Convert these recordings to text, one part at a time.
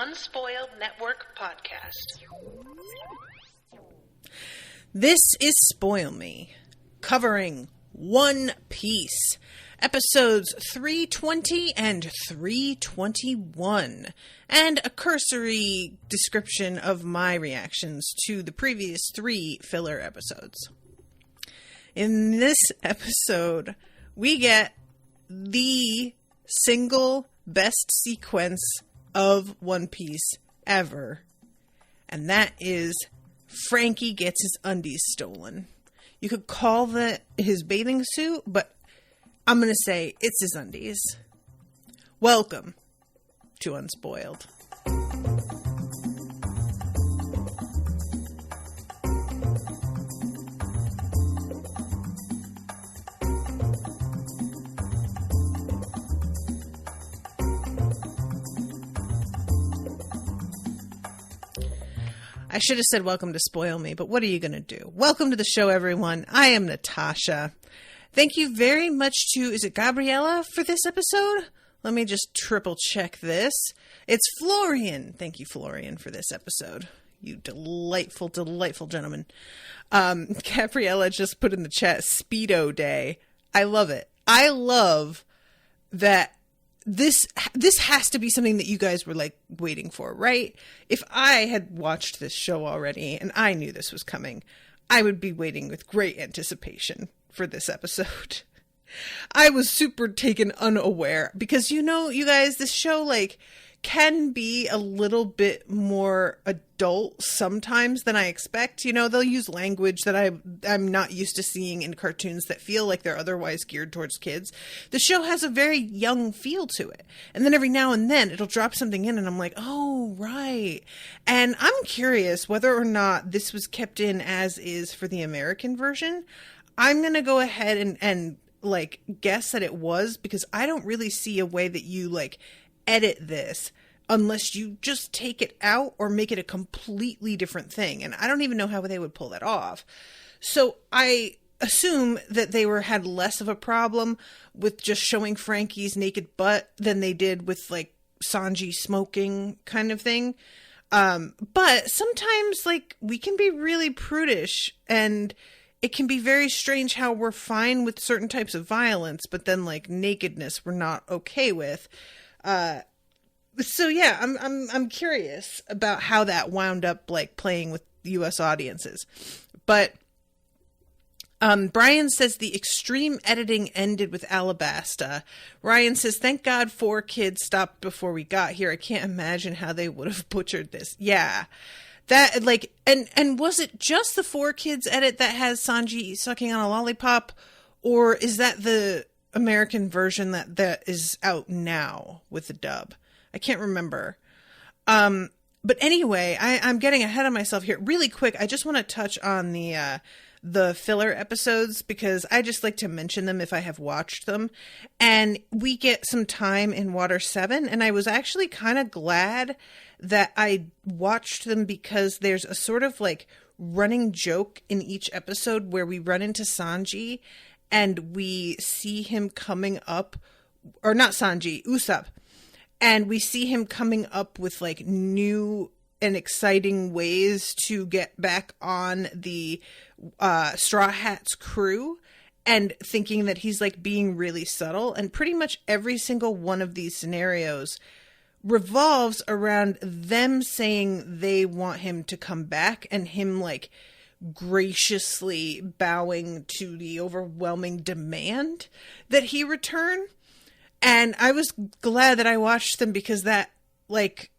Unspoiled Network podcast. This is Spoil Me, covering One Piece, episodes 320 and 321, and a cursory description of my reactions to the previous 3 filler episodes. In this episode, we get the single best sequence of One Piece ever, and that is Frankie gets his undies stolen. You could call that his bathing suit, but I'm going to say it's his undies. Welcome to Unspoiled. I should have said welcome to Spoil Me, but what are you going to do? Welcome to the show, everyone. I am Natasha. Thank you very much to, is it Gabriella for this episode? Let me just triple check this. It's Florian. Thank you, Florian, for this episode. You delightful, delightful gentleman. Gabriella just put in the chat, Speedo Day. I love it. I love that this has to be something that you guys were like waiting for, right? If I had watched this show already and I knew this was coming, I would be waiting with great anticipation for this episode. I was super taken unaware because, you know, you guys, this show like can be a little bit more adult sometimes than I expect. You know, they'll use language that I'm not used to seeing in cartoons that feel like they're otherwise geared towards kids. The show has a very young feel to it. And then every now and then it'll drop something in and I'm like, oh, right. And I'm curious whether or not this was kept in as is for the American version. I'm going to go ahead and like guess that it was, because I don't really see a way that you like edit this unless you just take it out or make it a completely different thing. And I don't even know how they would pull that off. So I assume that they had less of a problem with just showing Frankie's naked butt than they did with like Sanji smoking kind of thing. But sometimes like we can be really prudish, and it can be very strange how we're fine with certain types of violence, but then like nakedness we're not okay with. So yeah, I'm curious about how that wound up like playing with US audiences. But Brian says the extreme editing ended with Alabasta. Ryan says, thank God 4 kids stopped before we got here. I can't imagine how they would have butchered this. Yeah. That like, and was it just the 4 kids edit that has Sanji sucking on a lollipop, or is that the American version that is out now with the dub? I can't remember. But anyway, I'm getting ahead of myself here. Really quick, I just want to touch on the filler episodes, because I just like to mention them if I have watched them. And we get some time in Water 7, and I was actually kind of glad that I watched them, because there's a sort of like running joke in each episode where we run into Sanji and we see him coming up, or not Sanji, Usopp. And we see him coming up with like new and exciting ways to get back on the Strawhats crew, and thinking that he's like being really subtle. And pretty much every single one of these scenarios revolves around them saying they want him to come back, and him like graciously bowing to the overwhelming demand that he return. And I was glad that I watched them, because that, like,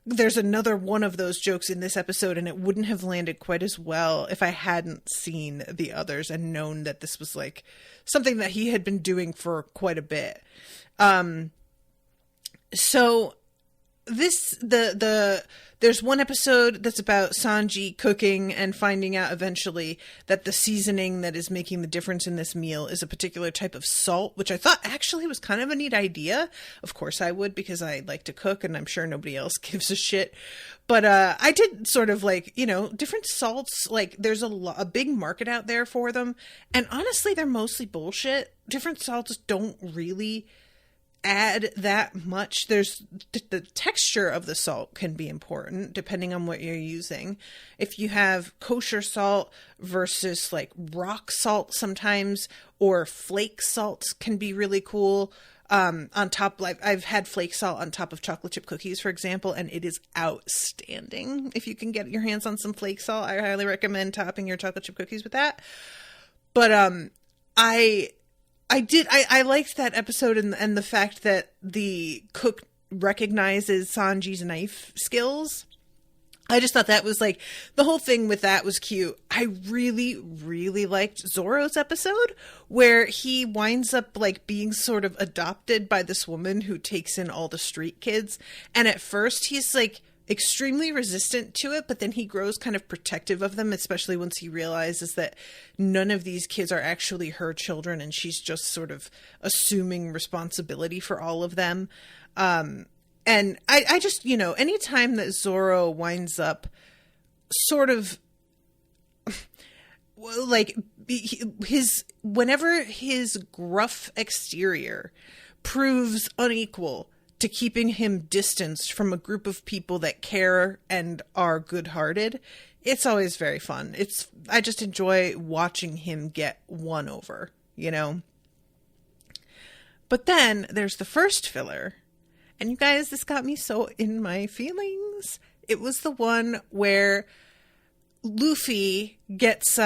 there's another one of those jokes in this episode, and it wouldn't have landed quite as well if I hadn't seen the others and known that this was, like, something that he had been doing for quite a bit. So there's one episode that's about Sanji cooking and finding out eventually that the seasoning that is making the difference in this meal is a particular type of salt, which I thought actually was kind of a neat idea. Of course I would, because I like to cook and I'm sure nobody else gives a shit. But I did sort of like, you know, different salts, like there's a big market out there for them. And honestly, they're mostly bullshit. Different salts don't really add that much. There's the texture of the salt can be important depending on what you're using. If you have kosher salt versus like rock salt sometimes, or flake salt can be really cool. On top, like I've had flake salt on top of chocolate chip cookies, for example, and it is outstanding. If you can get your hands on some flake salt, I highly recommend topping your chocolate chip cookies with that. But I liked that episode and the fact that the cook recognizes Sanji's knife skills. I just thought that was like, the whole thing with that was cute. I really, really liked Zoro's episode where he winds up like being sort of adopted by this woman who takes in all the street kids. And at first he's like extremely resistant to it, but then he grows kind of protective of them, especially once he realizes that none of these kids are actually her children and she's just sort of assuming responsibility for all of them. And I just, you know, anytime that Zoro winds up sort of like whenever his gruff exterior proves unequal to keeping him distanced from a group of people that care and are good-hearted, it's always very fun. I just enjoy watching him get won over, you know? But then there's the first filler. And you guys, this got me so in my feelings. It was the one where Luffy gets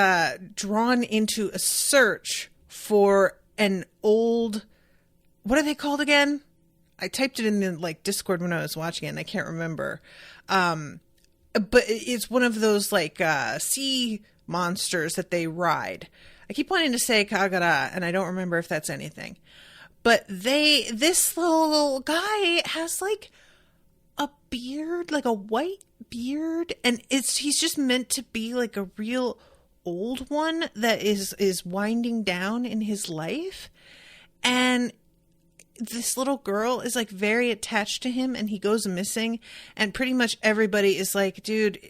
drawn into a search for an old... What are they called again? I typed it in the like Discord when I was watching it and I can't remember. But it's one of those like sea monsters that they ride. I keep wanting to say Kagura and I don't remember if that's anything. But this little guy has like a beard, like a white beard, and he's just meant to be like a real old one that is winding down in his life. And this little girl is like very attached to him and he goes missing. And pretty much everybody is like, dude,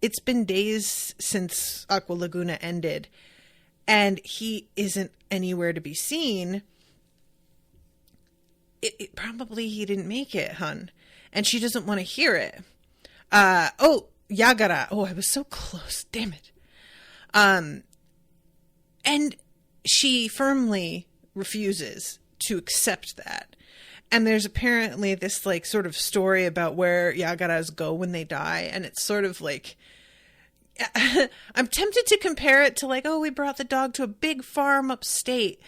it's been days since Aqua Laguna ended and he isn't anywhere to be seen. It probably he didn't make it, hun. And she doesn't want to hear it. Yagara. Oh, I was so close. Damn it. And she firmly refuses to accept that. And there's apparently this like sort of story about where Yagaras go when they die. And it's sort of like, I'm tempted to compare it to like, oh, we brought the dog to a big farm upstate.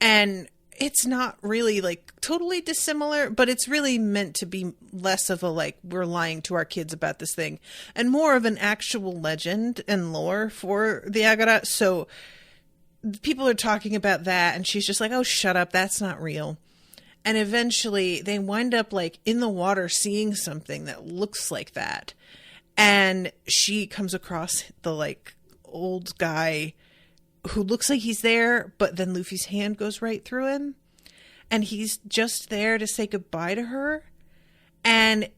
And it's not really like totally dissimilar, but it's really meant to be less of a like, we're lying to our kids about this thing and more of an actual legend and lore for the Yagara. So people are talking about that and she's just like, oh, shut up. That's not real. And eventually they wind up like in the water seeing something that looks like that. And she comes across the like old guy who looks like he's there, but then Luffy's hand goes right through him. And he's just there to say goodbye to her. And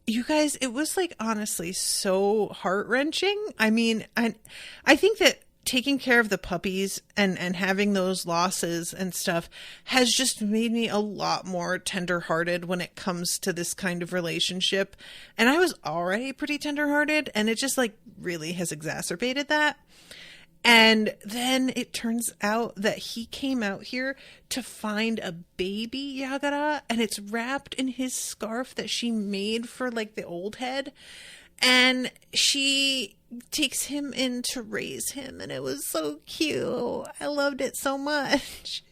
you guys, it was like honestly so heart-wrenching. I mean, I think that taking care of the puppies and having those losses and stuff has just made me a lot more tender-hearted when it comes to this kind of relationship. And I was already pretty tender-hearted, and it just like really has exacerbated that. And then it turns out that he came out here to find a baby Yagara, and it's wrapped in his scarf that she made for like the old head. And she takes him in to raise him, and it was so cute. I loved it so much.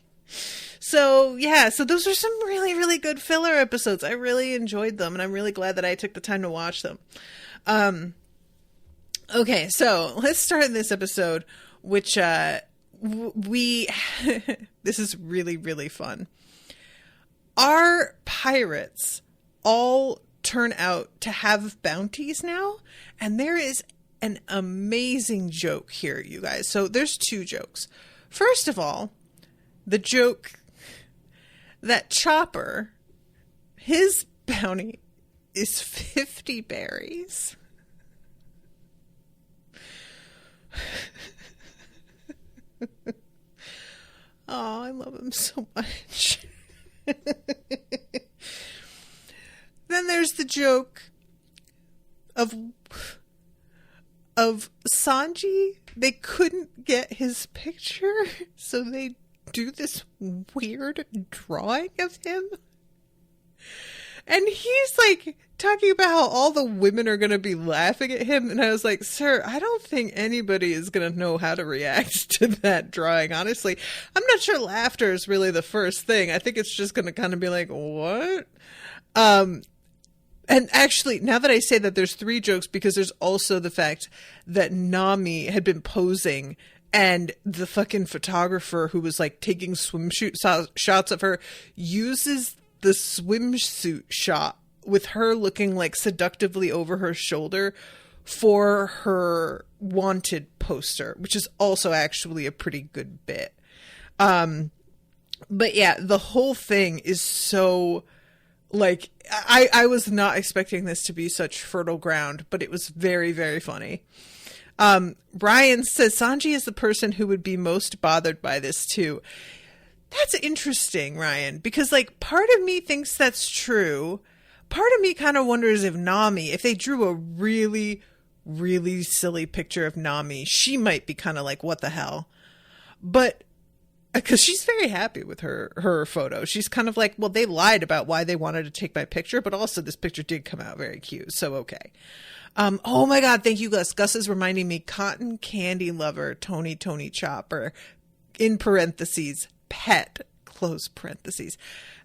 So yeah, so those are some really, really good filler episodes. I really enjoyed them, and I'm really glad that I took the time to watch them. Okay, so let's start this episode, which this is really, really fun. Our pirates all turn out to have bounties now, and there is an amazing joke here, you guys. So there's two jokes. First of all, the joke that Chopper, his bounty is 50 berries. Oh, I love him so much. Then there's the joke of Sanji. They couldn't get his picture, so they do this weird drawing of him. And he's like talking about how all the women are going to be laughing at him. And I was like, sir, I don't think anybody is going to know how to react to that drawing. Honestly, I'm not sure laughter is really the first thing. I think it's just going to kind of be like, what? And actually, now that I say that, there's 3 jokes, because there's also the fact that Nami had been posing, and the fucking photographer who was like taking swimsuit shots of her uses the swimsuit shot with her looking like seductively over her shoulder for her wanted poster, which is also actually a pretty good bit. But yeah, the whole thing is so... like, I was not expecting this to be such fertile ground, but it was very, very funny. Brian says Sanji is the person who would be most bothered by this too. That's interesting, Ryan, because like part of me thinks that's true. Part of me kind of wonders if Nami, if they drew a really, really silly picture of Nami, she might be kind of like, what the hell? But because she's very happy with her photo. She's kind of like, well, they lied about why they wanted to take my picture, but also this picture did come out very cute. So, okay. Oh my God. Thank you, Gus. Gus is reminding me, cotton candy lover, Tony Chopper, in parentheses, pet, close parentheses.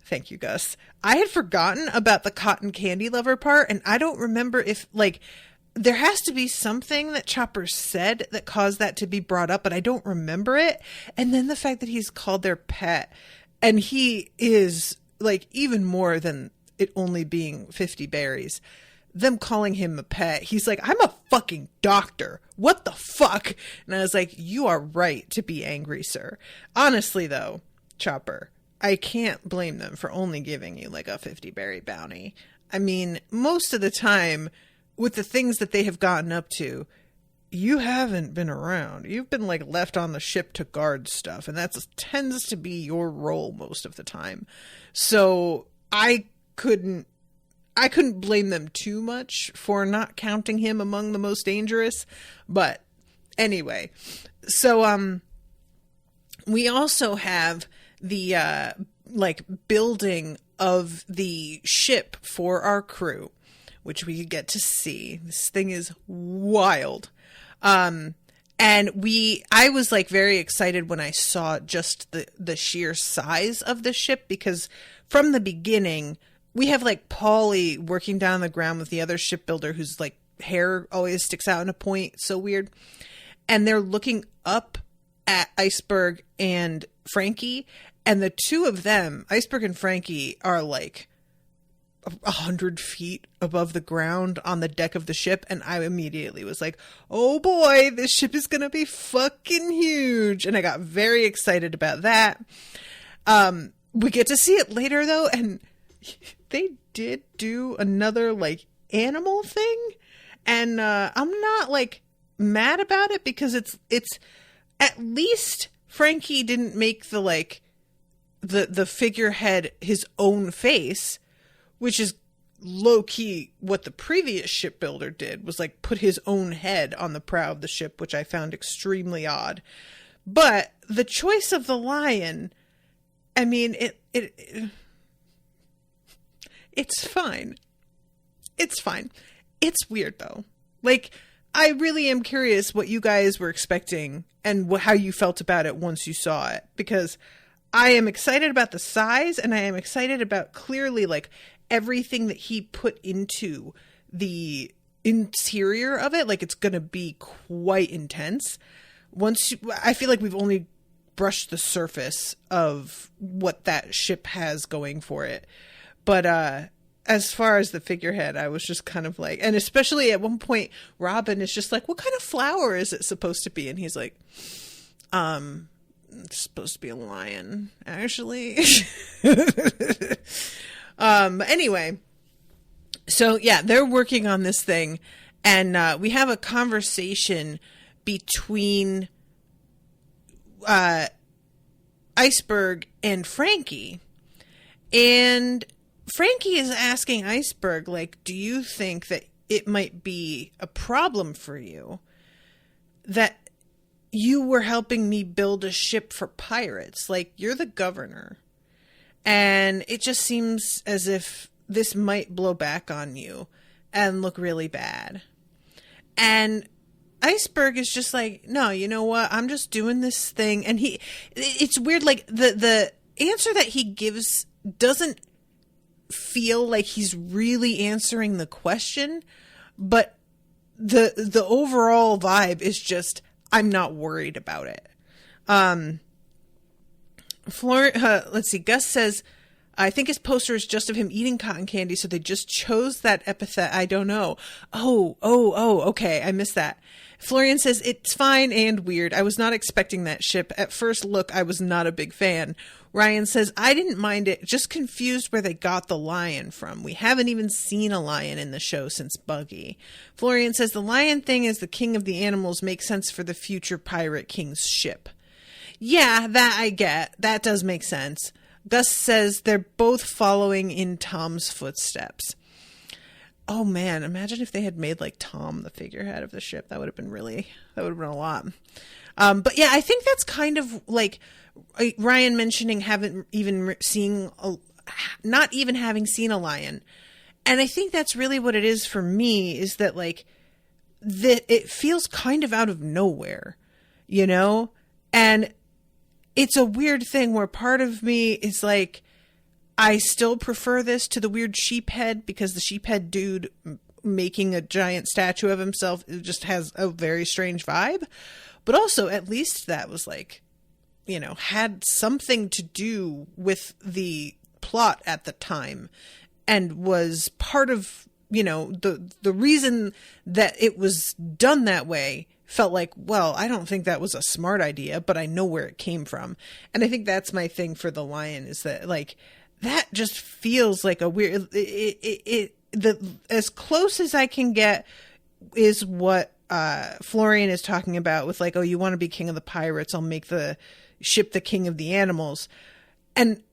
Thank you, Gus. I had forgotten about the cotton candy lover part, and I don't remember if, like, there has to be something that Chopper said that caused that to be brought up, but I don't remember it. And then the fact that he's called their pet, and he is like even more than it only being 50 berries, them calling him a pet. He's like, I'm a fucking doctor. What the fuck? And I was like, you are right to be angry, sir. Honestly though, Chopper, I can't blame them for only giving you like a 50 berry bounty. I mean, most of the time, with the things that they have gotten up to, you haven't been around. You've been like left on the ship to guard stuff, and that tends to be your role most of the time. So I couldn't blame them too much for not counting him among the most dangerous. But anyway, so we also have the like building of the ship for our crew, which we get to see. This thing is wild. And I was like very excited when I saw just the sheer size of the ship, because from the beginning we have like Polly working down the ground with the other shipbuilder whose like hair always sticks out in a point. So weird. And they're looking up at Iceberg and Frankie, and the two of them, Iceberg and Frankie, are like 100 feet above the ground on the deck of the ship, and I immediately was like, oh boy, this ship is gonna be fucking huge, and I got very excited about that. We get to see it later though, and they did do another like animal thing, and I'm not like mad about it, because it's at least Frankie didn't make the like the figurehead his own face, which is low-key what the previous shipbuilder did, was like put his own head on the prow of the ship, which I found extremely odd. But the choice of the lion, I mean, it's fine. It's fine. It's weird though. Like, I really am curious what you guys were expecting and how you felt about it once you saw it, because I am excited about the size, and I am excited about clearly like everything that he put into the interior of it. Like, it's going to be quite intense. I feel like we've only brushed the surface of what that ship has going for it. But as far as the figurehead, I was just kind of like, and especially at one point, Robin is just like, what kind of flower is it supposed to be? And he's like, it's supposed to be a lion, actually. Anyway, so yeah, they're working on this thing, and we have a conversation between Iceberg and Frankie, And Frankie is asking Iceberg, like, do you think that it might be a problem for you that you were helping me build a ship for pirates? Like, you're the governor. And it just seems as if this might blow back on you and look really bad. And Iceberg is just like, no, you know what? I'm just doing this thing. And it's weird. Like, the answer that he gives doesn't feel like he's really answering the question, but the overall vibe is just, I'm not worried about it. Let's see. Gus says, I think his poster is just of him eating cotton candy, so they just chose that epithet. I don't know. Oh, okay. I missed that. Florian says, it's fine and weird. I was not expecting that ship. At first look, I was not a big fan. Ryan says, I didn't mind it, just confused where they got the lion from. We haven't even seen a lion in the show since Buggy. Florian says, the lion thing as the king of the animals makes sense for the future pirate king's ship. Yeah, that I get. That does make sense. Gus says they're both following in Tom's footsteps. Oh man, imagine if they had made like Tom the figurehead of the ship. That would have been a lot. But yeah, I think that's kind of like Ryan mentioning not even having seen a lion. And I think that's really what it is for me, is that like it feels kind of out of nowhere, you know? And it's a weird thing where part of me is like, I still prefer this to the weird sheep head, because the sheep head dude making a giant statue of himself just has a very strange vibe. But also, at least that was like, you know, had something to do with the plot at the time and was part of, you know, the reason that it was done that way. Felt like, well, I don't think that was a smart idea, but I know where it came from. And I think that's my thing for the lion, is that like, that just feels like a weird, as close as I can get is what Florian is talking about with like, oh, you want to be king of the pirates, I'll make the ship the king of the animals. And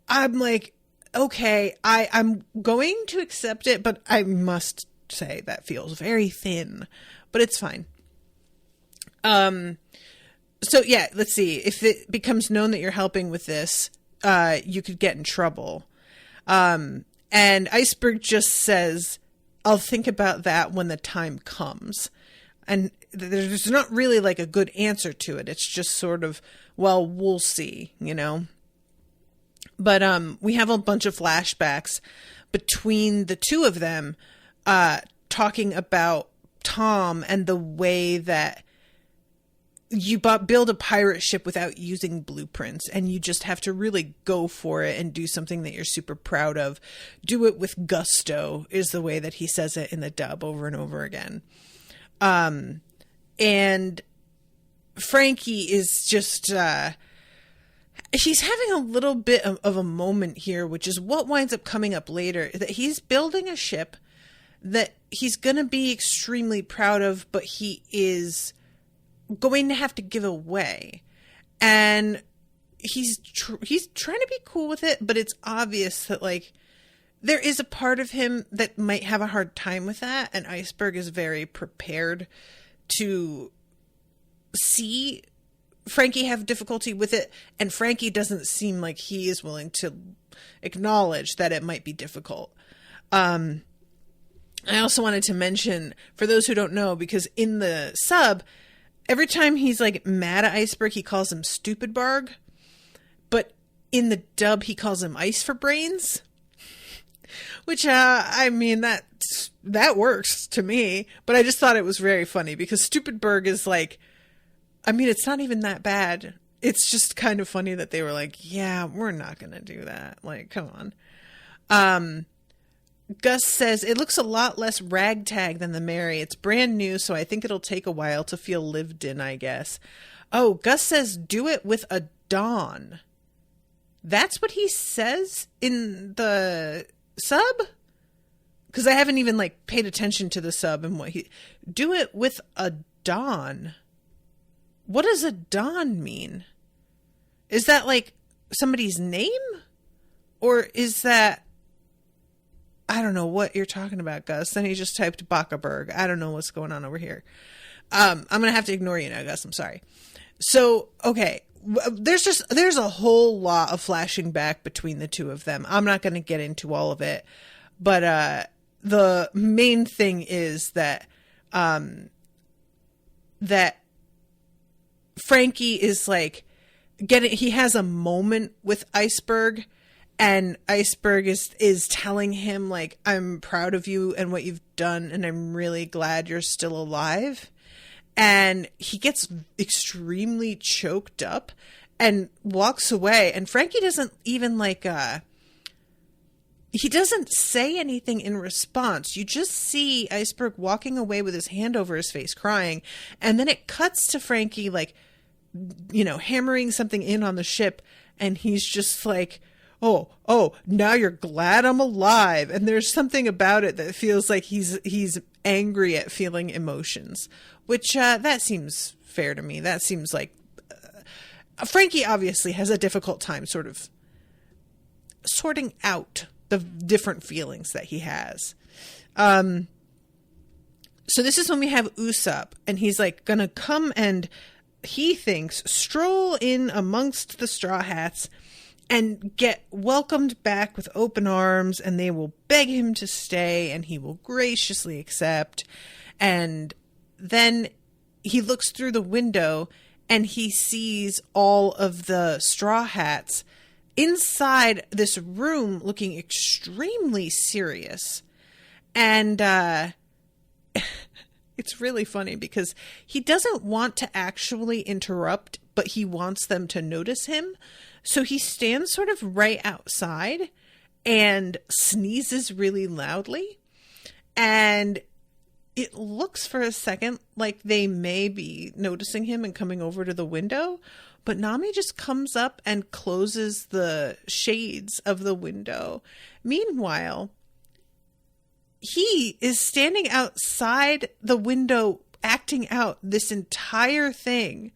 I'm like, okay, I'm going to accept it, but I must say that feels very thin, but it's fine. So yeah, let's see. If it becomes known that you're helping with this, you could get in trouble. And Iceberg just says, I'll think about that when the time comes. And there's not really like a good answer to it. It's just sort of, well, we'll see, you know? But, we have a bunch of flashbacks between the two of them, talking about Tom and the way that you build a pirate ship without using blueprints, and you just have to really go for it and do something that you're super proud of. Do it with gusto is the way that he says it in the dub over and over again. And Frankie is just, she's having a little bit of a moment here, which is what winds up coming up later, that he's building a ship that he's going to be extremely proud of, but he is going to have to give away. And he's trying to be cool with it, but it's obvious that like there is a part of him that might have a hard time with that, and Iceberg is very prepared to see Frankie have difficulty with it, and Frankie doesn't seem like he is willing to acknowledge that it might be difficult. I also wanted to mention, for those who don't know, because in the sub, every time he's like mad at Iceberg, he calls him stupid barg. But in the dub, he calls him ice for brains. Which, I mean, that works to me. But I just thought it was very funny, because stupid barg is like, I mean, it's not even that bad. It's just kind of funny that they were like, yeah, we're not going to do that. Like, come on. Gus says, it looks a lot less ragtag than the Mary. It's brand new, so I think it'll take a while to feel lived in, I guess. Oh, Gus says, do it with a Dawn. That's what he says in the sub? Because I haven't even, like, paid attention to the sub and what he... Do it with a Dawn. What does a Dawn mean? Is that, like, somebody's name? Or is that, I don't know what you're talking about, Gus. Then he just typed Bakaberg. I don't know what's going on over here. I'm going to have to ignore you now, Gus. I'm sorry. So, okay. There's a whole lot of flashing back between the two of them. I'm not going to get into all of it. But the main thing is that that Frankie is like he has a moment with Iceberg, and Iceberg is telling him like, I'm proud of you and what you've done, and I'm really glad you're still alive. And he gets extremely choked up and walks away, and Frankie doesn't even he doesn't say anything in response. You just see Iceberg walking away with his hand over his face, crying. And then it cuts to Frankie, like, hammering something in on the ship. And he's just like, oh, now you're glad I'm alive. And there's something about it that feels like he's angry at feeling emotions, which that seems fair to me. That seems like Frankie obviously has a difficult time sort of sorting out the different feelings that he has. So this is when we have Usopp, and he's like gonna come and, he thinks, stroll in amongst the Straw Hats and get welcomed back with open arms, and they will beg him to stay, and he will graciously accept. And then he looks through the window and he sees all of the Straw Hats inside this room looking extremely serious. And it's really funny because he doesn't want to actually interrupt, but he wants them to notice him. So he stands sort of right outside and sneezes really loudly. And it looks for a second like they may be noticing him and coming over to the window. But Nami just comes up and closes the shades of the window. Meanwhile, he is standing outside the window acting out this entire thing.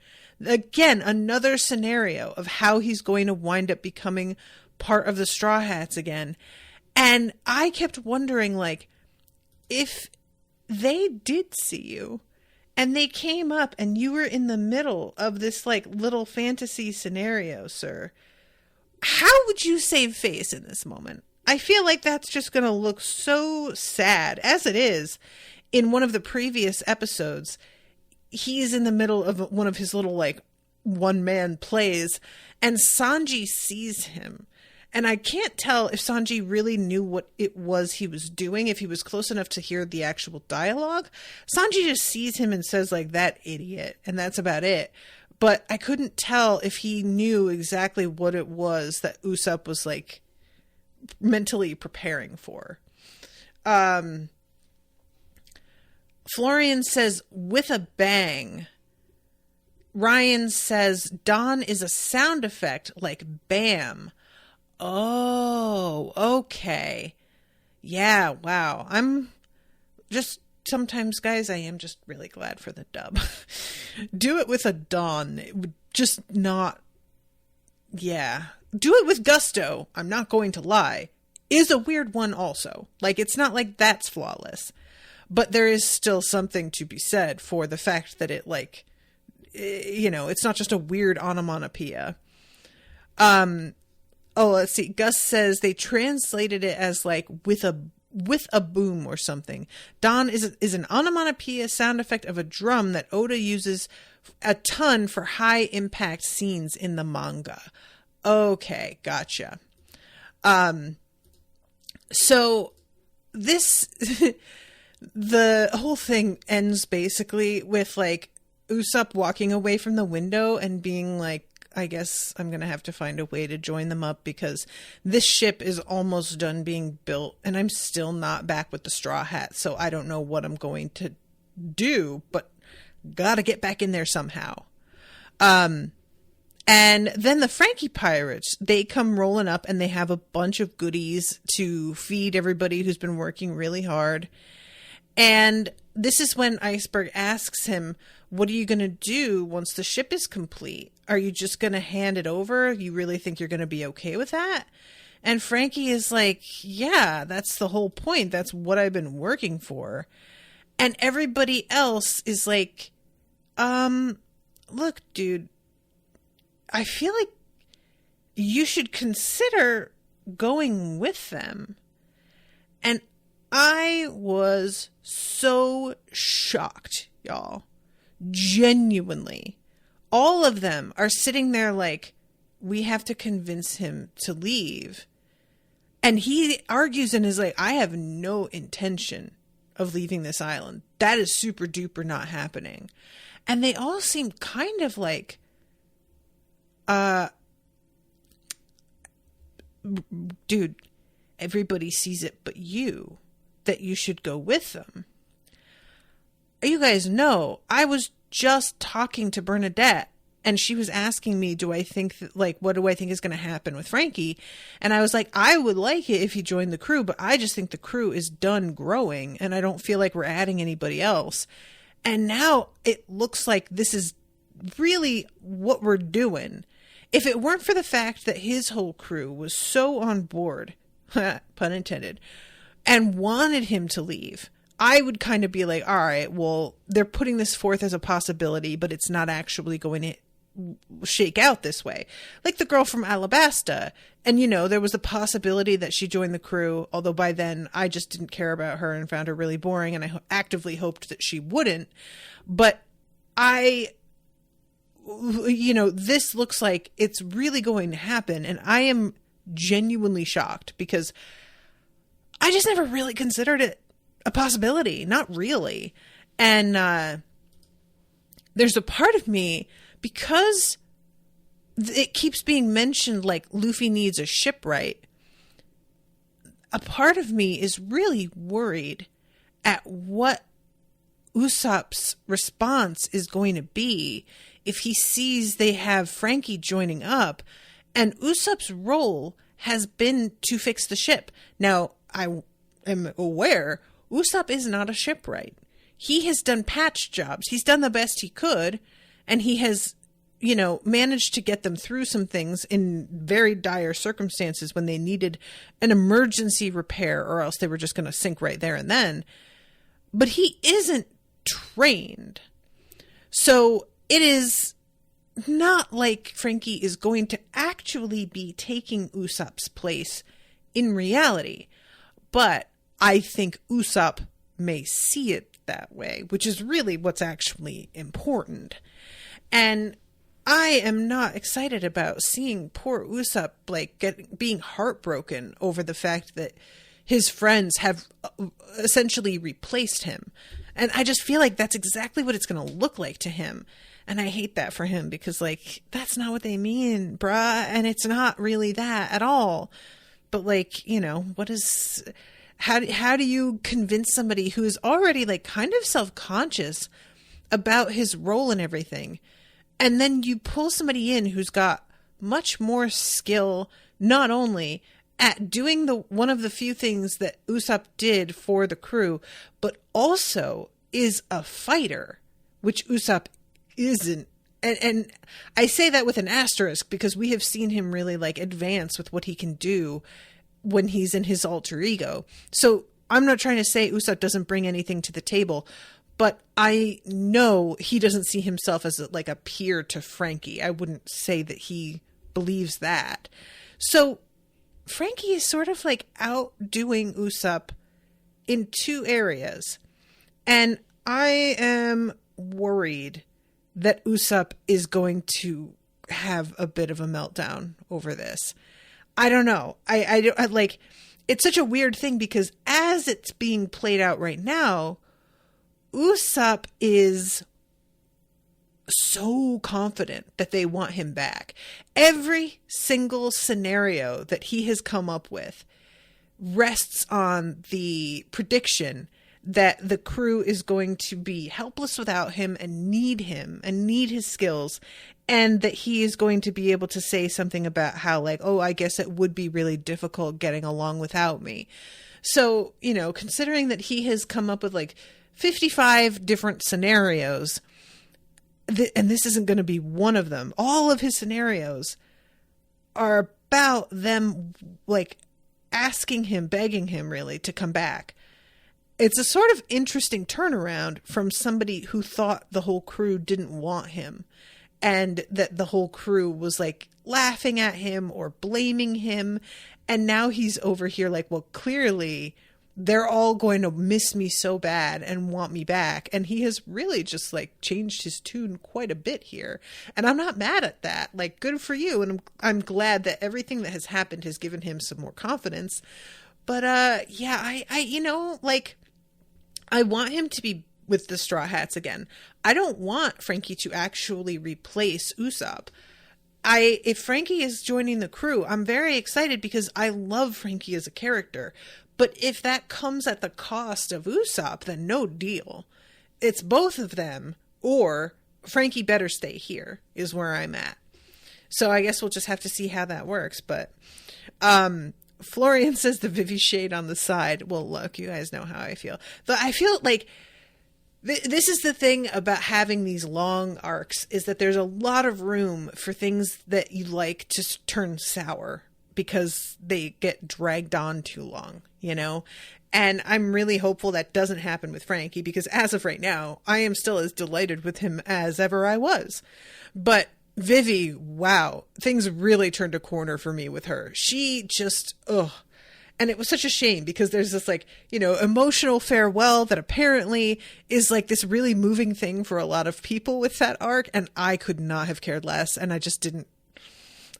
Again, another scenario of how he's going to wind up becoming part of the Straw Hats again. And I kept wondering, like, if they did see you and they came up and you were in the middle of this, like, little fantasy scenario, sir, how would you save face in this moment? I feel like that's just going to look so sad. As it is, in one of the previous episodes, he's in the middle of one of his little, like, one-man plays, and Sanji sees him. And I can't tell if Sanji really knew what it was he was doing, if he was close enough to hear the actual dialogue. Sanji just sees him and says, like, that idiot, and that's about it. But I couldn't tell if he knew exactly what it was that Usopp was, like, mentally preparing for. Florian says, with a bang. Ryan says, Dawn is a sound effect like bam. Oh, okay. Yeah, wow. I'm just, sometimes, guys, I am just really glad for the dub. Do it with a Dawn. It would just not, yeah. Do it with gusto, I'm not going to lie, is a weird one also. Like, it's not like that's flawless. But there is still something to be said for the fact that it, like, it's not just a weird onomatopoeia. Let's see. Gus says they translated it as, like, with a boom or something. Dawn is an onomatopoeia sound effect of a drum that Oda uses a ton for high impact scenes in the manga. Okay, gotcha. So this, the whole thing ends basically with, like, Usopp walking away from the window and being like, I guess I'm going to have to find a way to join them up because this ship is almost done being built and I'm still not back with the Straw Hats. So I don't know what I'm going to do, but gotta get back in there somehow. And then the Frankie pirates, they come rolling up and they have a bunch of goodies to feed everybody who's been working really hard. And this is when Iceberg asks him, what are you going to do once the ship is complete? Are you just going to hand it over? You really think you're going to be okay with that? And Frankie is like, yeah, that's the whole point. That's what I've been working for. And everybody else is like, look, dude, I feel like you should consider going with them. And I was so shocked, y'all. Genuinely. All of them are sitting there like, we have to convince him to leave. And he argues and is like, I have no intention of leaving this island. That is super duper not happening. And they all seem kind of like, dude, everybody sees it but you, that you should go with them. You guys know, I was just talking to Bernadette and she was asking me, do I think that, like, what do I think is going to happen with Frankie? And I was like, I would like it if he joined the crew, but I just think the crew is done growing and I don't feel like we're adding anybody else. And now it looks like this is really what we're doing. If it weren't for the fact that his whole crew was so on board, pun intended, and wanted him to leave, I would kind of be like, all right, well, they're putting this forth as a possibility, but it's not actually going to shake out this way. Like the girl from Alabasta. And, you know, there was a possibility that she joined the crew, although by then I just didn't care about her and found her really boring, and I actively hoped that she wouldn't. But this looks like it's really going to happen, and I am genuinely shocked because I just never really considered it a possibility. Not really. And there's a part of me, because it keeps being mentioned like Luffy needs a shipwright, a part of me is really worried at what Usopp's response is going to be if he sees they have Frankie joining up. And Usopp's role has been to fix the ship. Now, I am aware Usopp is not a shipwright. He has done patch jobs. He's done the best he could, and he has, managed to get them through some things in very dire circumstances when they needed an emergency repair, or else they were just going to sink right there and then. But he isn't trained. So it is not like Frankie is going to actually be taking Usopp's place in reality. But I think Usopp may see it that way, which is really what's actually important. And I am not excited about seeing poor Usopp being heartbroken over the fact that his friends have essentially replaced him. And I just feel like that's exactly what it's going to look like to him. And I hate that for him because, that's not what they mean, bruh. And it's not really that at all. But, how do you convince somebody who is already, kind of self-conscious about his role and everything? And then you pull somebody in who's got much more skill, not only at doing one of the few things that Usopp did for the crew, but also is a fighter, which Usopp isn't. And I say that with an asterisk because we have seen him really advance with what he can do when he's in his alter ego. So I'm not trying to say Usopp doesn't bring anything to the table, but I know he doesn't see himself as a peer to Frankie. I wouldn't say that he believes that. So Frankie is sort of outdoing Usopp in two areas. And I am worried that Usopp is going to have a bit of a meltdown over this. I don't know. It's such a weird thing because as it's being played out right now, Usopp is so confident that they want him back. Every single scenario that he has come up with rests on the prediction that the crew is going to be helpless without him and need his skills, and that he is going to be able to say something about how I guess it would be really difficult getting along without me. So, considering that he has come up with 55 different scenarios, and this isn't going to be one of them. All of his scenarios are about them, like, asking him, begging him, really, to come back. It's a sort of interesting turnaround from somebody who thought the whole crew didn't want him, and that the whole crew was, like, laughing at him or blaming him. And now he's over here like, well, clearly they're all going to miss me so bad and want me back. And he has really just, like, changed his tune quite a bit here. And I'm not mad at that. Like, good for you. And I'm glad that everything that has happened has given him some more confidence. But, yeah, I you know, like, I want him to be with the Straw Hats again. I don't want Frankie to actually replace Usopp. If Frankie is joining the crew, I'm very excited because I love Frankie as a character. But if that comes at the cost of Usopp, then no deal. It's both of them, or Frankie better stay here, is where I'm at. So I guess we'll just have to see how that works. But Florian says the Vivi shade on the side. Well, look, you guys know how I feel. But I feel like this is the thing about having these long arcs, is that there's a lot of room for things that you like to turn sour because they get dragged on too long, you know? And I'm really hopeful that doesn't happen with Frankie, because as of right now, I am still as delighted with him as ever I was. But Vivi, wow, things really turned a corner for me with her. She just, ugh. And it was such a shame, because there's this, like, you know, emotional farewell that apparently is like this really moving thing for a lot of people with that arc. And I could not have cared less. And I just didn't.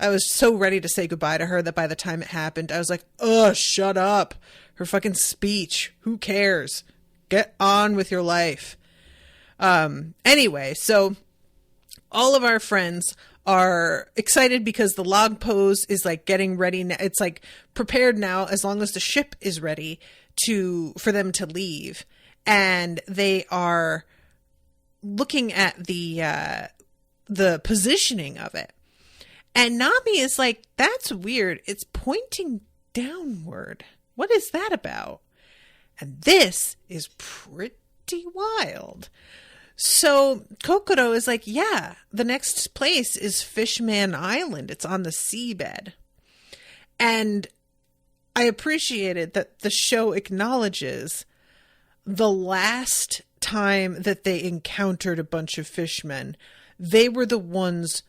I was so ready to say goodbye to her that by the time it happened, I was like, ugh, shut up. Her fucking speech. Who cares? Get on with your life. Anyway, so all of our friends are excited because the log pose is, like, getting ready. It's, like, prepared now, as long as the ship is ready for them to leave. And they are looking at the positioning of it. And Nami is like, that's weird. It's pointing downward. What is that about? And this is pretty wild. So Kokoro is like, yeah, the next place is Fishman Island. It's on the seabed. And I appreciated that the show acknowledges the last time that they encountered a bunch of fishmen, they were the ones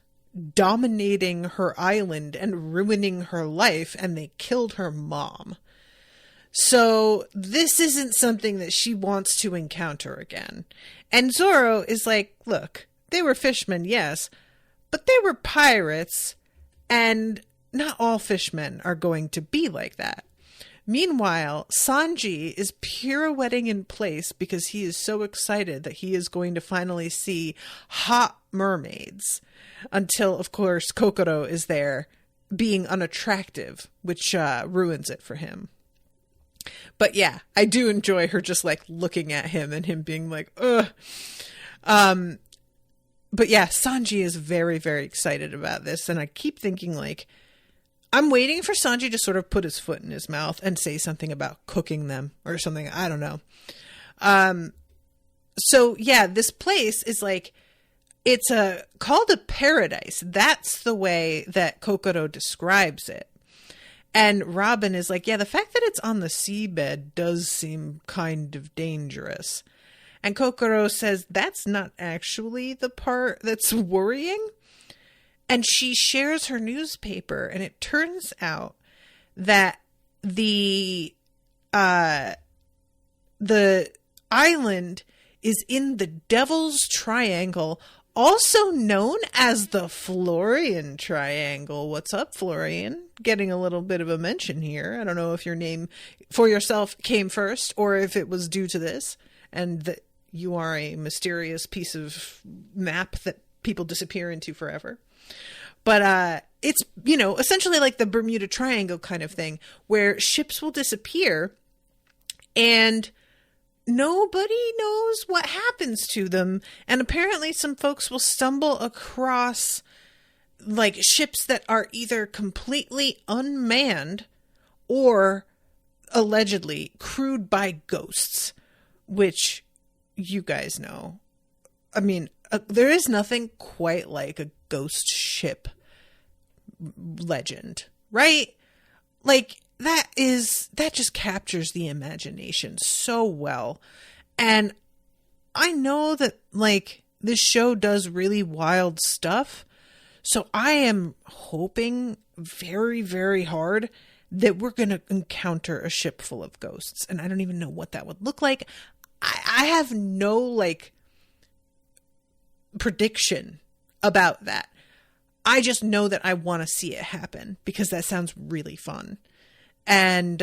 dominating her island and ruining her life, and they killed her mom. So this isn't something that she wants to encounter again. And Zoro is like, look, they were fishmen, yes, but they were pirates, and not all fishmen are going to be like that. Meanwhile, Sanji is pirouetting in place because he is so excited that he is going to finally see hot mermaids. Until, of course, Kokoro is there being unattractive, which ruins it for him. But yeah, I do enjoy her just, like, looking at him and him being like, ugh. But yeah, Sanji is very, very excited about this. And I keep thinking, like, I'm waiting for Sanji to sort of put his foot in his mouth and say something about cooking them or something. I don't know. So yeah, this place is like, it's called a paradise. That's the way that Kokoro describes it. And Robin is like, yeah, the fact that it's on the seabed does seem kind of dangerous. And Kokoro says that's not actually the part that's worrying. And she shares her newspaper, and it turns out that the island is in the Devil's Triangle, also known as the Florian Triangle. What's up, Florian? Getting a little bit of a mention here. I don't know if your name for yourself came first or if it was due to this, and that you are a mysterious piece of map that people disappear into forever. But it's, you know, essentially like the Bermuda Triangle kind of thing, where ships will disappear and nobody knows what happens to them. And apparently some folks will stumble across, like, ships that are either completely unmanned or allegedly crewed by ghosts, which you guys know. I mean, there is nothing quite like a ghost ship legend. right? Like, that just captures the imagination so well. And I know that, like, this show does really wild stuff. So I am hoping very, very hard that we're going to encounter a ship full of ghosts. And I don't even know what that would look like. I have no, like, prediction about that. I just know that I want to see it happen because that sounds really fun. And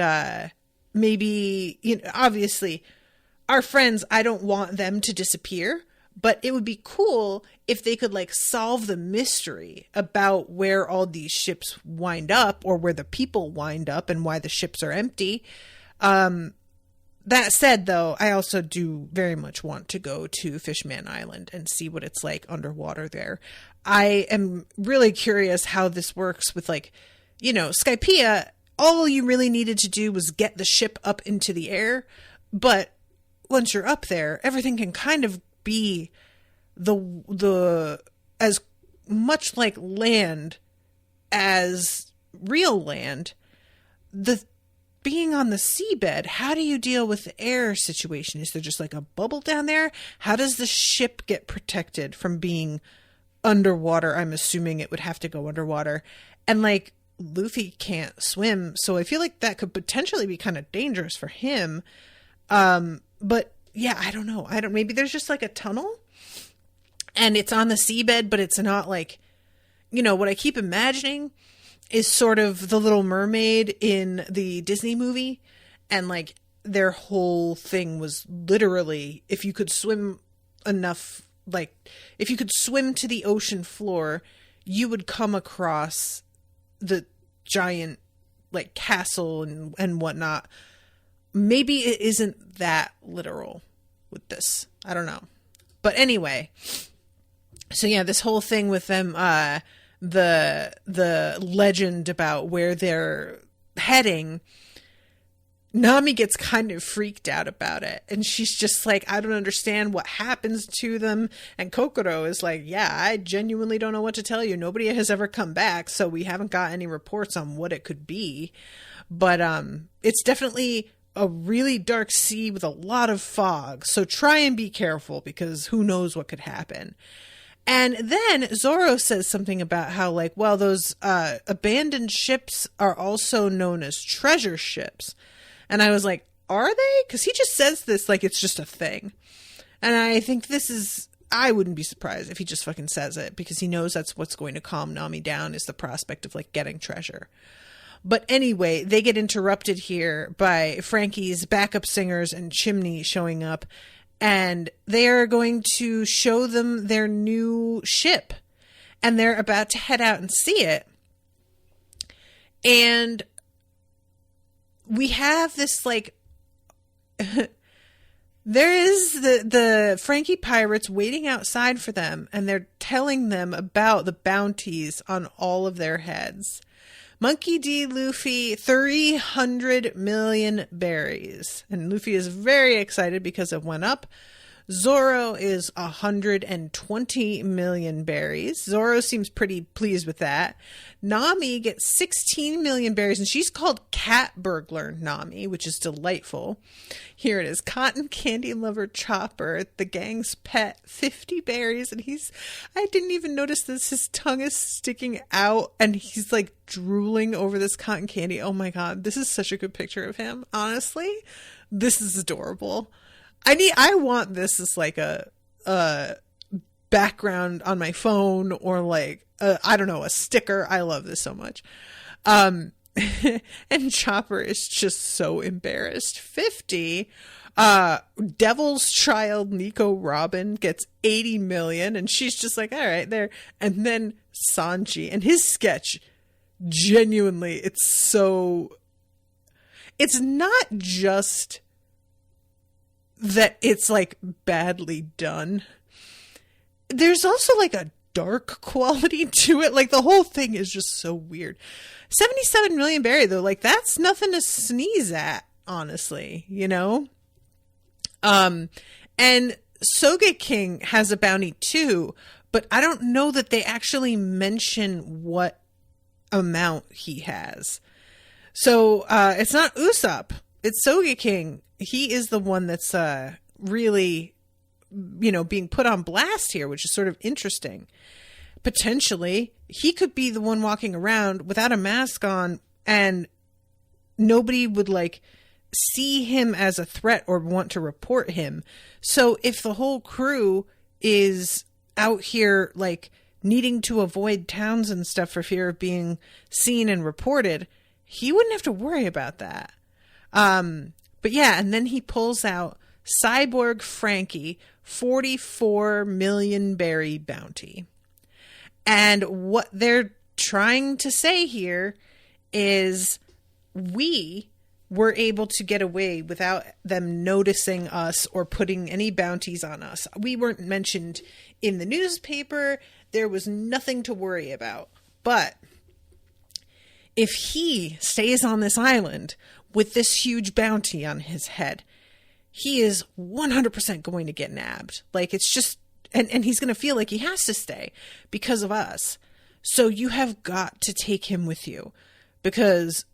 maybe, you know, obviously, our friends, I don't want them to disappear. But it would be cool if they could, like, solve the mystery about where all these ships wind up, or where the people wind up and why the ships are empty. That said, though, I also do very much want to go to Fishman Island and see what it's like underwater there. I am really curious how this works with, like, you know, Skypiea. All you really needed to do was get the ship up into the air. But once you're up there, everything can kind of be the as much like land as real land. The being on the seabed, how do you deal with the air situation? Is there just like a bubble down there? How does the ship get protected from being underwater? I'm assuming it would have to go underwater. And, like, Luffy can't swim, so I feel like that could potentially be kind of dangerous for him. But yeah, I don't know. Maybe there's just like a tunnel and it's on the seabed, but it's not like, you know, what I keep imagining is sort of The Little Mermaid in the Disney movie. And, like, their whole thing was literally, if you could swim enough, like, if you could swim to the ocean floor, you would come across the giant, like, castle and whatnot. Maybe it isn't that literal with this. I don't know. But anyway, so yeah, this whole thing with them, the legend about where they're heading, Nami gets kind of freaked out about it. And she's just like, I don't understand what happens to them. And Kokoro is like, yeah, I genuinely don't know what to tell you. Nobody has ever come back, so we haven't got any reports on what it could be. But it's definitely a really dark sea with a lot of fog. So try and be careful, because who knows what could happen. And then Zoro says something about how, like, well, those abandoned ships are also known as treasure ships. And I was like, are they? Because he just says this like it's just a thing. And I think I wouldn't be surprised if he just fucking says it, because he knows that's what's going to calm Nami down, is the prospect of, like, getting treasure. But anyway, they get interrupted here by Frankie's backup singers and Chimney showing up. And they are going to show them their new ship. And they're about to head out and see it. And we have this, like, there is the Frankie pirates waiting outside for them. And they're telling them about the bounties on all of their heads. Monkey D. Luffy, 300 million berries. And Luffy is very excited because it went up. Zoro is 120 million berries. Zoro seems pretty pleased with that. Nami gets 16 million berries, and she's called Cat Burglar Nami, which is delightful. Here it is. Cotton Candy Lover Chopper, the gang's pet, 50 berries, and I didn't even notice this. His tongue is sticking out, and he's, like, drooling over this cotton candy. Oh my god, this is such a good picture of him. Honestly, this is adorable. I want this as, like, a background on my phone, or, like, I don't know, a sticker. I love this so much. And Chopper is just so embarrassed. 50. Devil's Child Nico Robin gets 80 million, and she's just like, all right, there. And then Sanji and his sketch, genuinely, it's not just that it's, like, badly done. There's also, like, a dark quality to it. Like, the whole thing is just so weird. 77 million berry, though, like, that's nothing to sneeze at, honestly, you know? And Sogeking has a bounty too, but I don't know that they actually mention what amount he has. So it's not Usopp, it's Sogeking. He is the one that's really, being put on blast here, which is sort of interesting. Potentially, he could be the one walking around without a mask on, and nobody would see him as a threat or want to report him. So if the whole crew is out here needing to avoid towns and stuff for fear of being seen and reported, he wouldn't have to worry about that. But yeah, and then he pulls out Cyborg Frankie 44 million berry bounty. And what they're trying to say here is we were able to get away without them noticing us or putting any bounties on us. We weren't mentioned in the newspaper. There was nothing to worry about. But if he stays on this island with this huge bounty on his head, he is 100% going to get nabbed. It's just, and he's going to feel like he has to stay because of us. So you have got to take him with you, because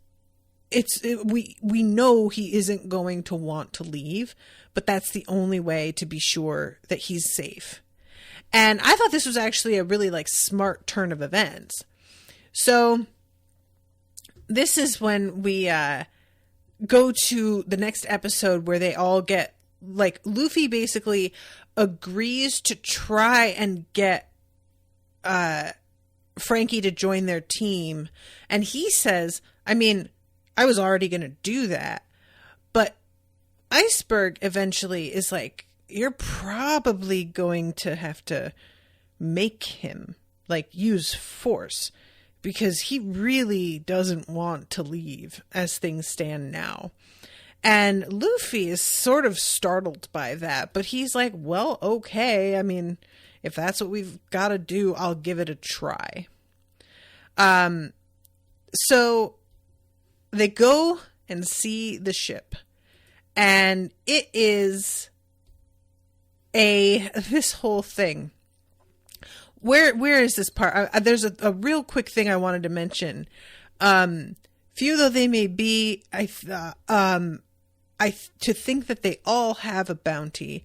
we know he isn't going to want to leave, but that's the only way to be sure that he's safe. And I thought this was actually a really smart turn of events. So this is when we go to the next episode where they all get Luffy basically agrees to try and get Frankie to join their team. And he says, I was already going to do that. But Iceberg eventually is you're probably going to have to make him use force, because he really doesn't want to leave as things stand now. And Luffy is sort of startled by that, but he's well, okay. If that's what we've got to do, I'll give it a try. So they go and see the ship, and it is this whole thing. Where is this part? There's a real quick thing I wanted to mention. Few though they may be, to think that they all have a bounty.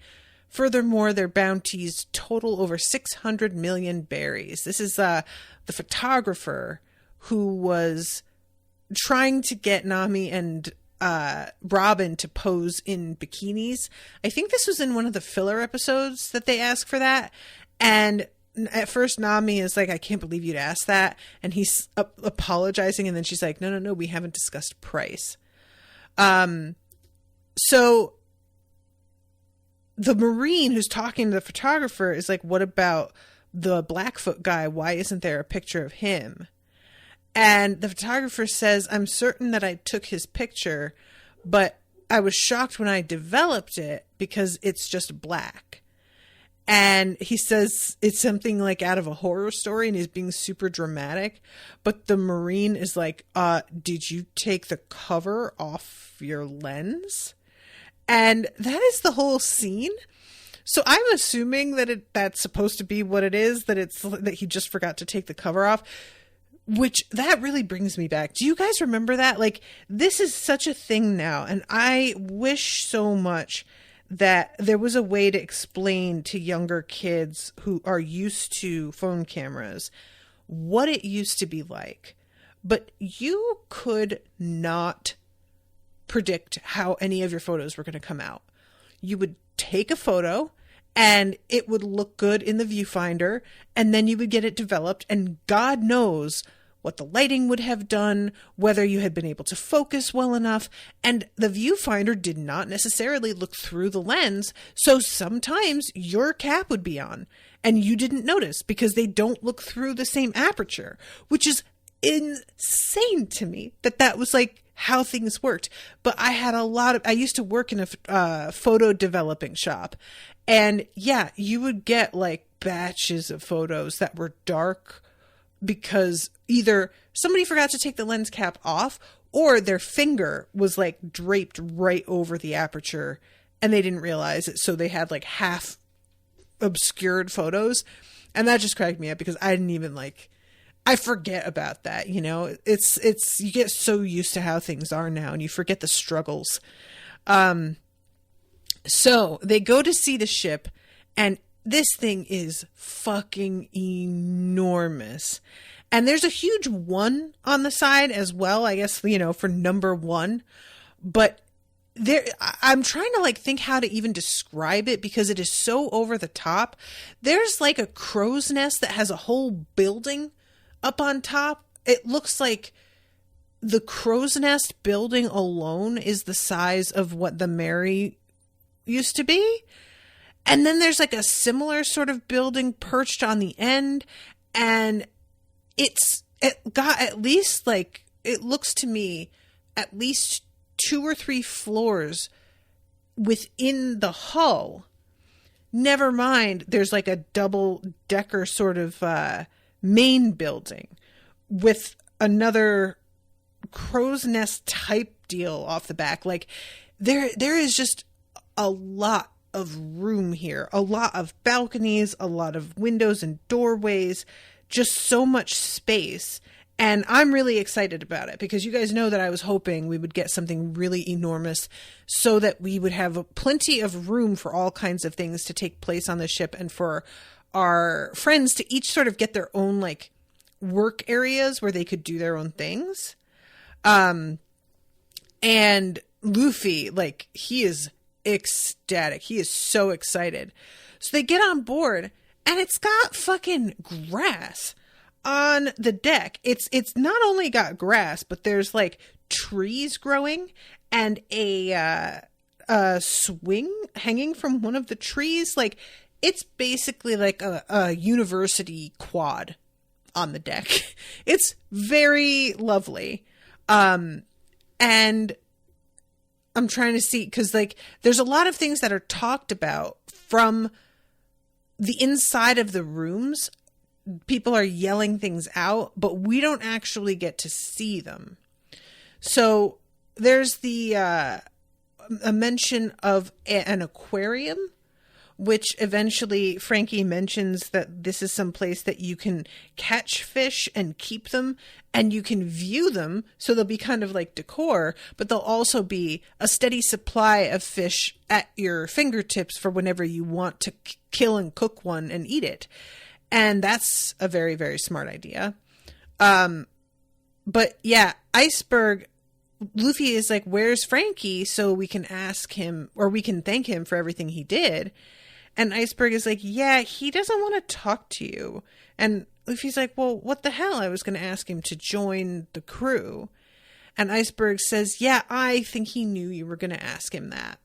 Furthermore, their bounties total over 600 million berries. This is the photographer who was trying to get Nami and Robin to pose in bikinis. I think this was in one of the filler episodes that they asked for that. And at first Nami is I can't believe you'd ask that. And he's apologizing. And then she's like, no, we haven't discussed price. So the Marine who's talking to the photographer is what about the Blackfoot guy? Why isn't there a picture of him? And the photographer says, I'm certain that I took his picture, but I was shocked when I developed it because it's just black. And he says it's something out of a horror story, and he's being super dramatic. But the Marine is did you take the cover off your lens? And that is the whole scene. So I'm assuming that that's supposed to be what it is, that he just forgot to take the cover off. Which that really brings me back. Do you guys remember that? This is such a thing now. And I wish so much that there was a way to explain to younger kids who are used to phone cameras what it used to be like. But you could not predict how any of your photos were going to come out. You would take a photo and it would look good in the viewfinder, and then you would get it developed, and God knows what the lighting would have done, whether you had been able to focus well enough, and the viewfinder did not necessarily look through the lens, so sometimes your cap would be on, and you didn't notice because they don't look through the same aperture, which is insane to me that was how things worked. But I used to work in a photo developing shop, and yeah, you would get batches of photos that were dark because either somebody forgot to take the lens cap off, or their finger was draped right over the aperture and they didn't realize it. So they had half obscured photos. And that just cracked me up because I didn't even I forget about that. You know, it's, you get so used to how things are now and you forget the struggles. So they go to see the ship, and this thing is fucking enormous. And there's a huge 1 on the side as well, I guess, you know, for number 1. But there, I'm trying to like think how to even describe it because it is so over the top. There's like a crow's nest that has a whole building up on top. It looks like the crow's nest building alone is the size of what the Mary used to be. And then there's like a similar sort of building perched on the end, and it got at least, like, it looks to me at least 2 or 3 floors within the hull. Never mind, there's like a double decker sort of main building with another crow's nest type deal off the back. Like there is just a lot of room here, a lot of balconies, a lot of windows and doorways, just so much space. And I'm really excited about it because you guys know that I was hoping we would get something really enormous so that we would have plenty of room for all kinds of things to take place on the ship, and for our friends to each sort of get their own like work areas where they could do their own things. And Luffy, like, he is ecstatic. He is so excited. So they get on board, and it's got fucking grass on the deck. It's not only got grass, but there's like trees growing and a swing hanging from one of the trees. Like, it's basically like a university quad on the deck. It's very lovely. And I'm trying to see, because like there's a lot of things that are talked about from the inside of the rooms. People are yelling things out, but we don't actually get to see them. So there's a mention of an aquarium, which eventually Frankie mentions that this is some place that you can catch fish and keep them, and you can view them. So they'll be kind of like decor, but they'll also be a steady supply of fish at your fingertips for whenever you want to kill and cook one and eat it. And that's a very, very smart idea. But yeah, Iceberg, Luffy is like, where's Frankie? So we can ask him, or we can thank him for everything he did. And Iceberg is like, yeah, he doesn't want to talk to you. And Luffy's like, well, what the hell? I was going to ask him to join the crew. And Iceberg says, yeah, I think he knew you were going to ask him that.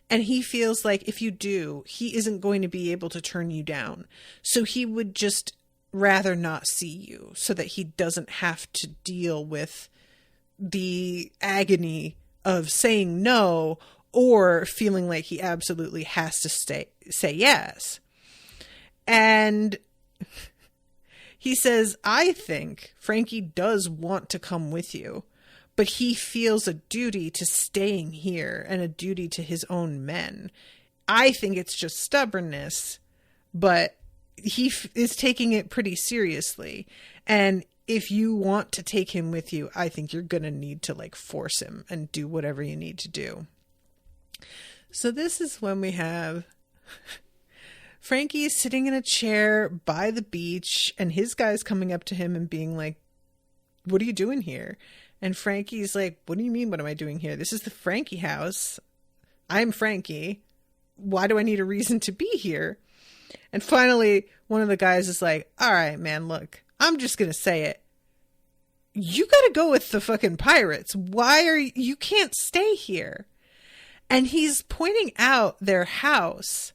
And he feels like if you do, he isn't going to be able to turn you down. So he would just rather not see you so that he doesn't have to deal with the agony of saying no or feeling like he absolutely has to say yes. And he says, I think Frankie does want to come with you, but he feels a duty to staying here and a duty to his own men. I think it's just stubbornness, but he is taking it pretty seriously. And if you want to take him with you, I think you're going to need to like force him and do whatever you need to do. So this is when we have Frankie sitting in a chair by the beach, and his guy's coming up to him and being like, what are you doing here? And Frankie's like, what do you mean, what am I doing here? This is the Frankie house. I'm Frankie. Why do I need a reason to be here? And finally, one of the guys is like, all right, man, look, I'm just going to say it. You got to go with the fucking pirates. You can't stay here. And he's pointing out their house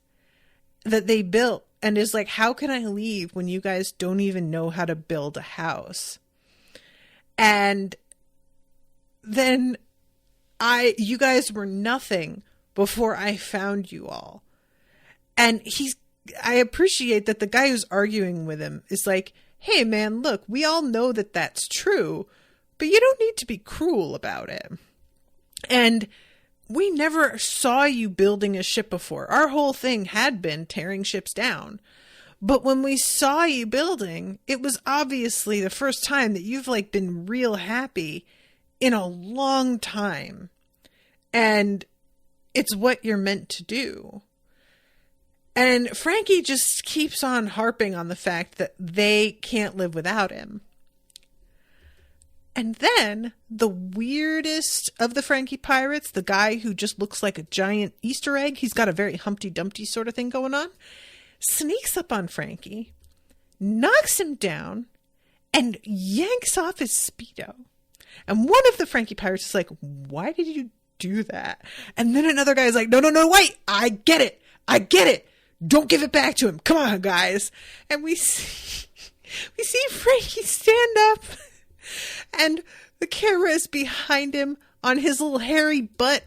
that they built and is like, how can I leave when you guys don't even know how to build a house? And then you guys were nothing before I found you all. And I appreciate that the guy who's arguing with him is like, hey man, look, we all know that that's true, but you don't need to be cruel about it. And we never saw you building a ship before. Our whole thing had been tearing ships down. But when we saw you building, it was obviously the first time that you've like been real happy in a long time. And it's what you're meant to do. And Frankie just keeps on harping on the fact that they can't live without him. And then the weirdest of the Frankie pirates, the guy who just looks like a giant Easter egg, he's got a very Humpty Dumpty sort of thing going on, sneaks up on Frankie, knocks him down, and yanks off his Speedo. And one of the Frankie pirates is like, why did you do that? And then another guy is like, no, wait, I get it. Don't give it back to him. Come on, guys. And we see Frankie stand up, and the camera is behind him on his little hairy butt.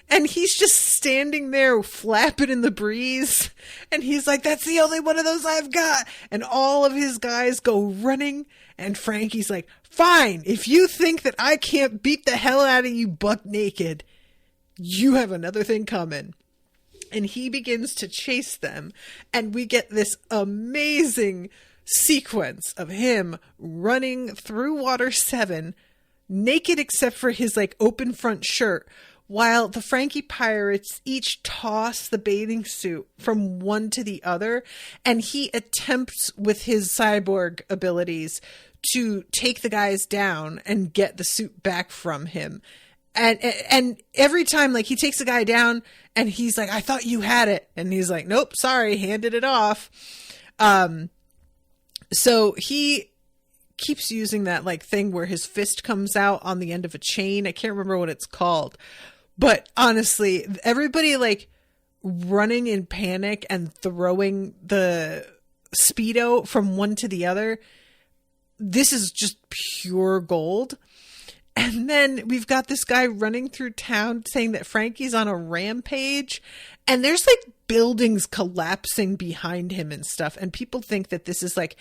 And he's just standing there flapping in the breeze. And he's like, that's the only one of those I've got. And all of his guys go running. And Frankie's like, fine, if you think that I can't beat the hell out of you buck naked, you have another thing coming. And he begins to chase them. And we get this amazing sequence of him running through Water 7, naked except for his like open front shirt, while the Frankie pirates each toss the bathing suit from one to the other, and he attempts with his cyborg abilities to take the guys down and get the suit back from him. And every time, like, he takes the guy down and he's like, I thought you had it. And he's like, nope, sorry, handed it off. So he keeps using that like thing where his fist comes out on the end of a chain. I can't remember what it's called. But honestly, everybody like running in panic and throwing the Speedo from one to the other. This is just pure gold. And then we've got this guy running through town saying that Frankie's on a rampage, and there's like buildings collapsing behind him and stuff. And people think that this is like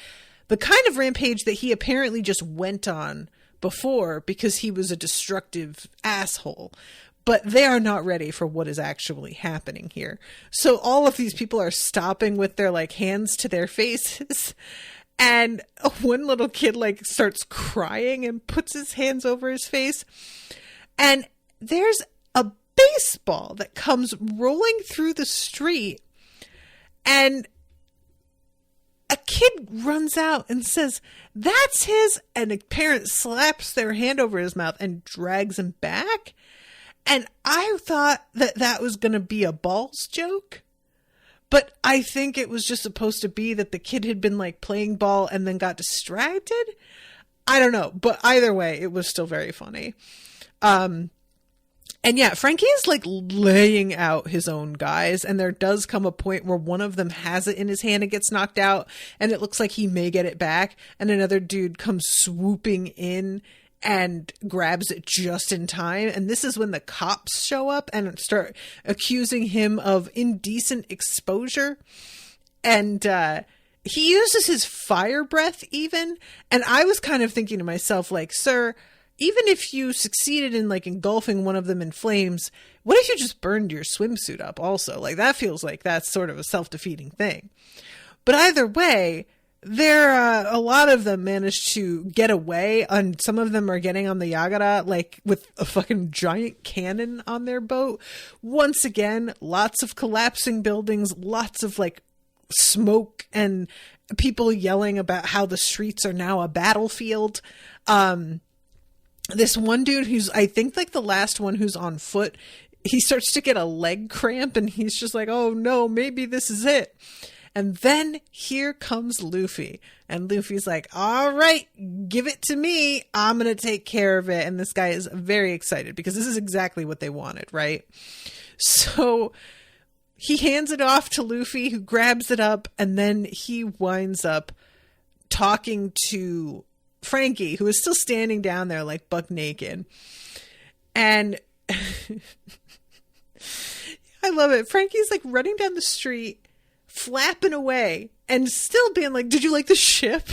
the kind of rampage that he apparently just went on before because he was a destructive asshole. But they are not ready for what is actually happening here. So all of these people are stopping with their like hands to their faces. And one little kid like starts crying and puts his hands over his face. And there's a baseball that comes rolling through the street. And a kid runs out and says, that's his. And a parent slaps their hand over his mouth and drags him back. And I thought that that was going to be a balls joke. But I think it was just supposed to be that the kid had been like playing ball and then got distracted. I don't know. But either way, it was still very funny. And yeah, Frankie is like laying out his own guys. And there does come a point where one of them has it in his hand and gets knocked out. And it looks like he may get it back. And another dude comes swooping in and grabs it just in time. And this is when the cops show up and start accusing him of indecent exposure. And he uses his fire breath even. And I was kind of thinking to myself, like, sir, even if you succeeded in like engulfing one of them in flames, what if you just burned your swimsuit up also? Like, that feels like that's sort of a self-defeating thing. But either way, a lot of them managed to get away, and some of them are getting on the Yagara, like with a fucking giant cannon on their boat. Once again, lots of collapsing buildings, lots of like smoke and people yelling about how the streets are now a battlefield. This one dude who's, I think like the last one who's on foot, he starts to get a leg cramp and he's just like, oh no, maybe this is it. And then here comes Luffy. And Luffy's like, all right, give it to me. I'm going to take care of it. And this guy is very excited because this is exactly what they wanted, right? So he hands it off to Luffy, who grabs it up. And then he winds up talking to Frankie, who is still standing down there like buck naked. And I love it. Frankie's like running down the street, flapping away and still being like, did you like the ship?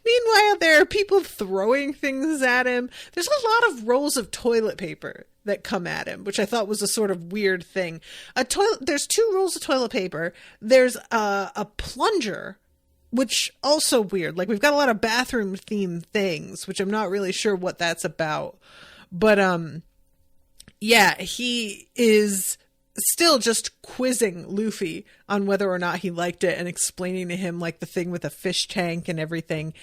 Meanwhile, there are people throwing things at him. There's a lot of rolls of toilet paper that come at him, which I thought was a sort of weird thing. There's 2 rolls of toilet paper. There's a plunger, which also weird. Like, we've got a lot of bathroom themed things, which I'm not really sure what that's about. But yeah, he is still just quizzing Luffy on whether or not he liked it and explaining to him like the thing with the fish tank and everything.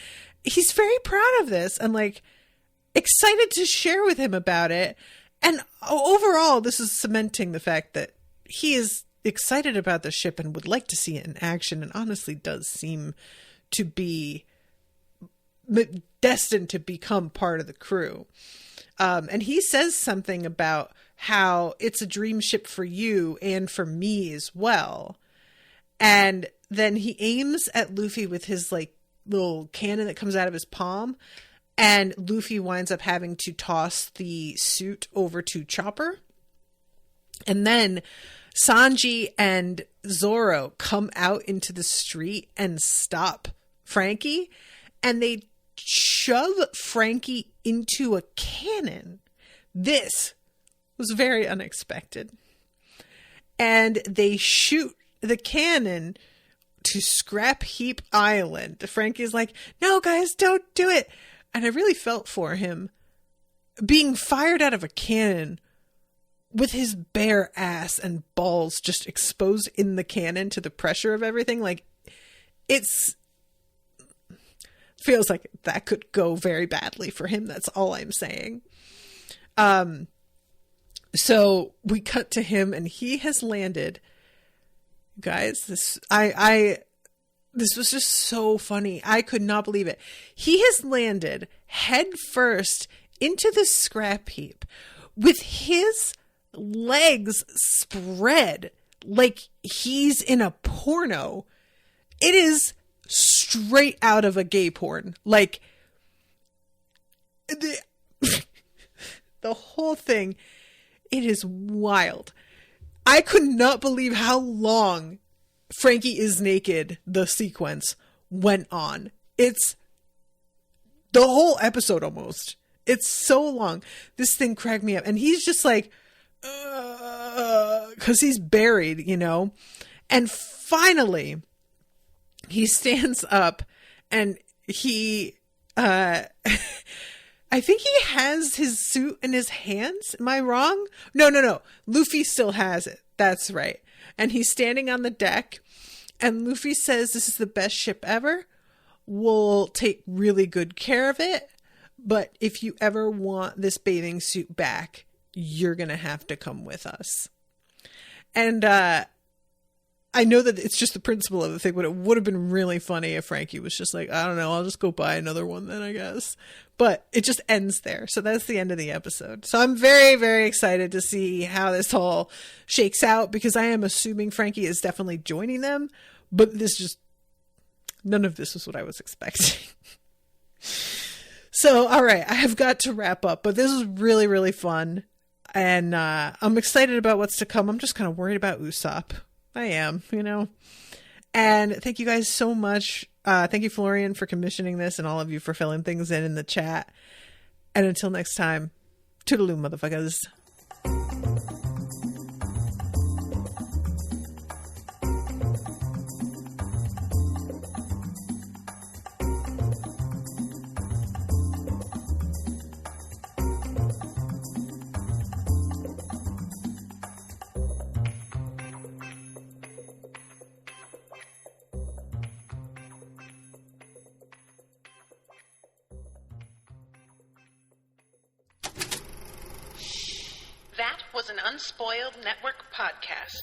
He's very proud of this and like excited to share with him about it. And overall, this is cementing the fact that he is excited about the ship and would like to see it in action, and honestly does seem to be destined to become part of the crew. And he says something about how it's a dream ship for you and for me as well. And then he aims at Luffy with his like little cannon that comes out of his palm. And Luffy winds up having to toss the suit over to Chopper. And then Sanji and Zoro come out into the street and stop Frankie. And they shove Frankie into a cannon. This was very unexpected. And they shoot the cannon to Scrap Heap Island. Frankie's like, no, guys, don't do it. And I really felt for him being fired out of a cannon with his bare ass and balls just exposed in the cannon to the pressure of everything. Like, feels like that could go very badly for him. That's all I'm saying. So we cut to him and he has landed. Guys, this was just so funny. I could not believe it. He has landed head first into the scrap heap with his legs spread like he's in a porno. It is straight out of a gay porn. Like, the whole thing, it is wild. I could not believe how long Frankie is naked, the sequence, went on. It's the whole episode almost. It's so long. This thing cracked me up. And he's just like, because he's buried, you know. And finally, he stands up and he, I think he has his suit in his hands. Am I wrong? No. Luffy still has it. That's right. And he's standing on the deck and Luffy says, this is the best ship ever. We'll take really good care of it. But if you ever want this bathing suit back, you're going to have to come with us. And I know that it's just the principle of the thing, but it would have been really funny if Frankie was just like, I don't know, I'll just go buy another one then, I guess. But it just ends there. So that's the end of the episode. So I'm very, very excited to see how this all shakes out, because I am assuming Frankie is definitely joining them. But none of this was what I was expecting. So, all right, I have got to wrap up. But this was really, really fun. And I'm excited about what's to come. I'm just kind of worried about Usopp. I am, you know. And thank you guys so much. Thank you, Florian, for commissioning this, and all of you for filling things in the chat. And until next time, toodaloo, motherfuckers. That was an Unspoiled Network podcast.